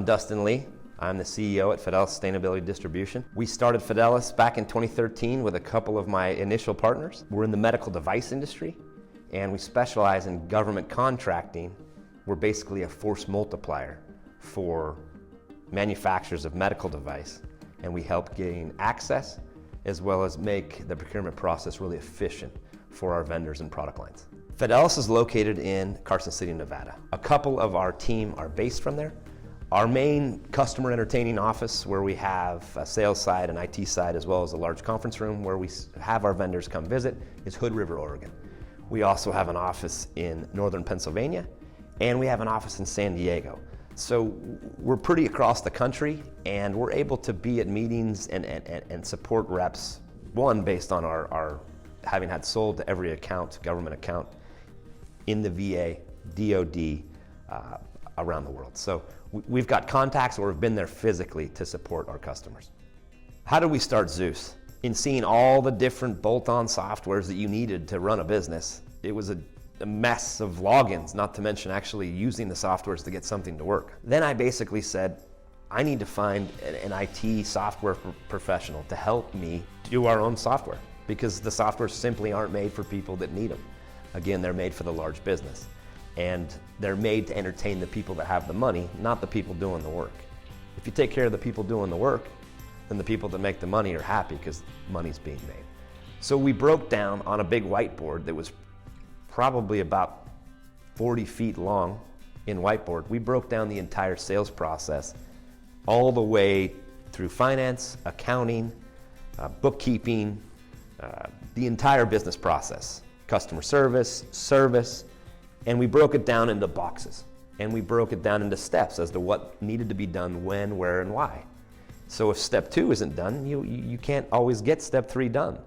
I'm Dustin Lee. I'm the CEO at Fidelis Sustainability Distribution. We started Fidelis back in 2013 with a couple of my initial partners. We're in the medical device industry, and we specialize in government contracting. We're basically a force multiplier for manufacturers of medical device, and we help gain access as well as make the procurement process really efficient for our vendors and product lines. Fidelis is located in Carson City, Nevada. A couple of our team are based from there. Our main customer entertaining office, where we have a sales side and IT side, as well as a large conference room where we have our vendors come visit, is Hood River, Oregon. We also have an office in northern Pennsylvania, and we have an office in San Diego. So we're pretty across the country, and we're able to be at meetings and support reps, one, based on our having had sold to every government account in the VA, DOD, around the world. So we've got contacts or have been there physically to support our customers. How did we start Zeus? In seeing all the different bolt-on softwares that you needed to run a business, it was a mess of logins, not to mention actually using the softwares to get something to work. Then I basically said, I need to find an IT software professional to help me do our own software, because the software simply aren't made for people that need them. Again, they're made for the large business, and they're made to entertain the people that have the money, not the people doing the work. If you take care of the people doing the work, then the people that make the money are happy because money's being made. So we broke down on a big whiteboard that was probably about 40 feet long in whiteboard. We broke down the entire sales process all the way through finance, accounting, bookkeeping, the entire business process, customer service, and we broke it down into boxes. And we broke it down into steps as to what needed to be done, when, where, and why. So if step 2 isn't done, you can't always get step 3 done.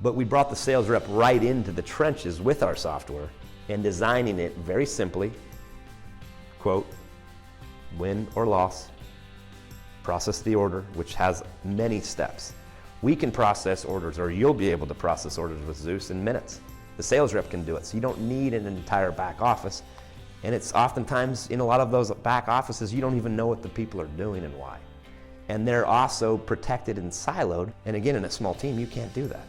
But we brought the sales rep right into the trenches with our software and designing it very simply, quote, win or loss, process the order, which has many steps. We can process orders, or you'll be able to process orders with Zeus in minutes. The sales rep can do it, so you don't need an entire back office. And it's oftentimes, in a lot of those back offices, you don't even know what the people are doing and why. And they're also protected and siloed. And again, in a small team, you can't do that.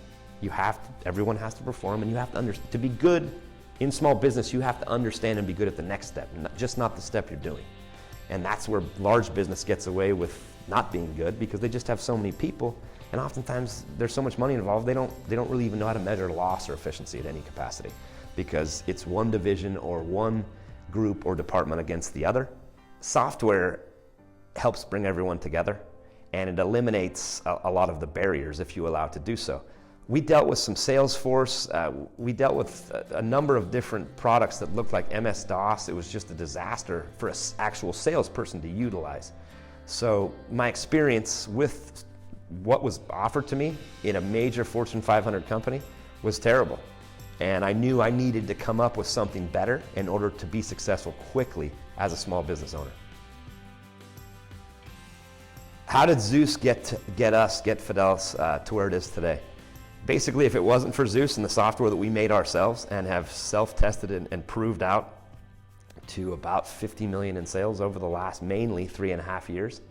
Everyone has to perform, and you have to understand. To be good in small business, you have to understand and be good at the next step, not the step you're doing. And that's where large business gets away with not being good, because they just have so many people, and oftentimes there's so much money involved, they don't really even know how to measure loss or efficiency at any capacity, because it's one division or one group or department against the other. Software helps bring everyone together, and it eliminates a lot of the barriers if you allow it to do so. We dealt with some Salesforce. We dealt with a number of different products that looked like MS-DOS. It was just a disaster for an actual salesperson to utilize. So my experience with what was offered to me in a major Fortune 500 company was terrible. And I knew I needed to come up with something better in order to be successful quickly as a small business owner. How did Zeus get Fidelis to where it is today? Basically, if it wasn't for Zeus and the software that we made ourselves and have self-tested and proved out to about 50 million in sales over the last mainly 3.5 years,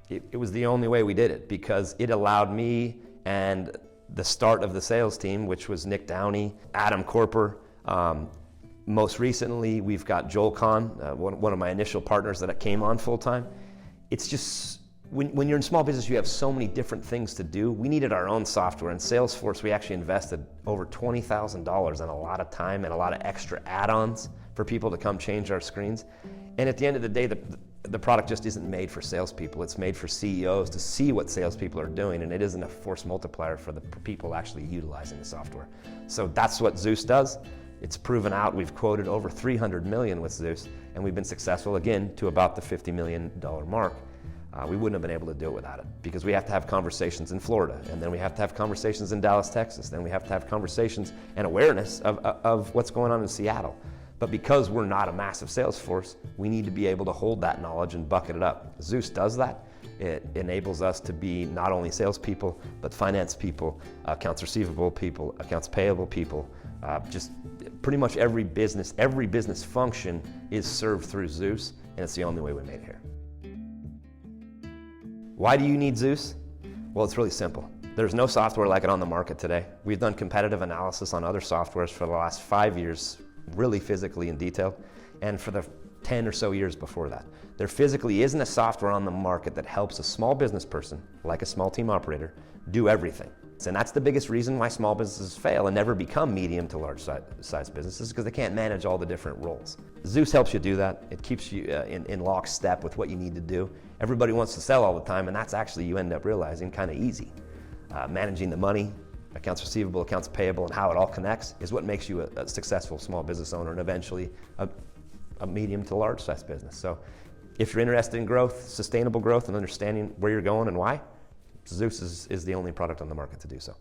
it was the only way we did it, because it allowed me and the start of the sales team, which was Nick Downey, Adam Corper. Most recently, we've got Joel Kahn, one of my initial partners that came on full-time. It's just, when you're in small business, you have so many different things to do. We needed our own software. In Salesforce, we actually invested over $20,000 and a lot of time and a lot of extra add-ons for people to come change our screens. And at the end of the day, the product just isn't made for salespeople. It's made for CEOs to see what salespeople are doing, and it isn't a force multiplier for the people actually utilizing the software. So that's what Zeus does. It's proven out. We've quoted over 300 million with Zeus, and we've been successful again to about the $50 million mark. We wouldn't have been able to do it without it, because we have to have conversations in Florida, and then we have to have conversations in Dallas, Texas, then we have to have conversations and awareness of what's going on in Seattle. But because we're not a massive sales force, we need to be able to hold that knowledge and bucket it up. Zeus does that. It enables us to be not only salespeople, but finance people, accounts receivable people, accounts payable people. Just pretty much every business function is served through Zeus, and it's the only way we made it here. Why do you need Zeus? Well, it's really simple. There's no software like it on the market today. We've done competitive analysis on other softwares for the last 5 years, really physically in detail, and for the 10 or so years before that. There physically isn't a software on the market that helps a small business person, like a small team operator, do everything. And that's the biggest reason why small businesses fail and never become medium to large size businesses, because they can't manage all the different roles. Zeus helps you do that. It keeps you in lockstep with what you need to do. Everybody wants to sell all the time, and that's actually, you end up realizing, kind of easy. Managing the money, accounts receivable, accounts payable, and how it all connects is what makes you a successful small business owner and eventually a medium to large size business. So if you're interested in growth, sustainable growth, and understanding where you're going and why, Zeus is the only product on the market to do so.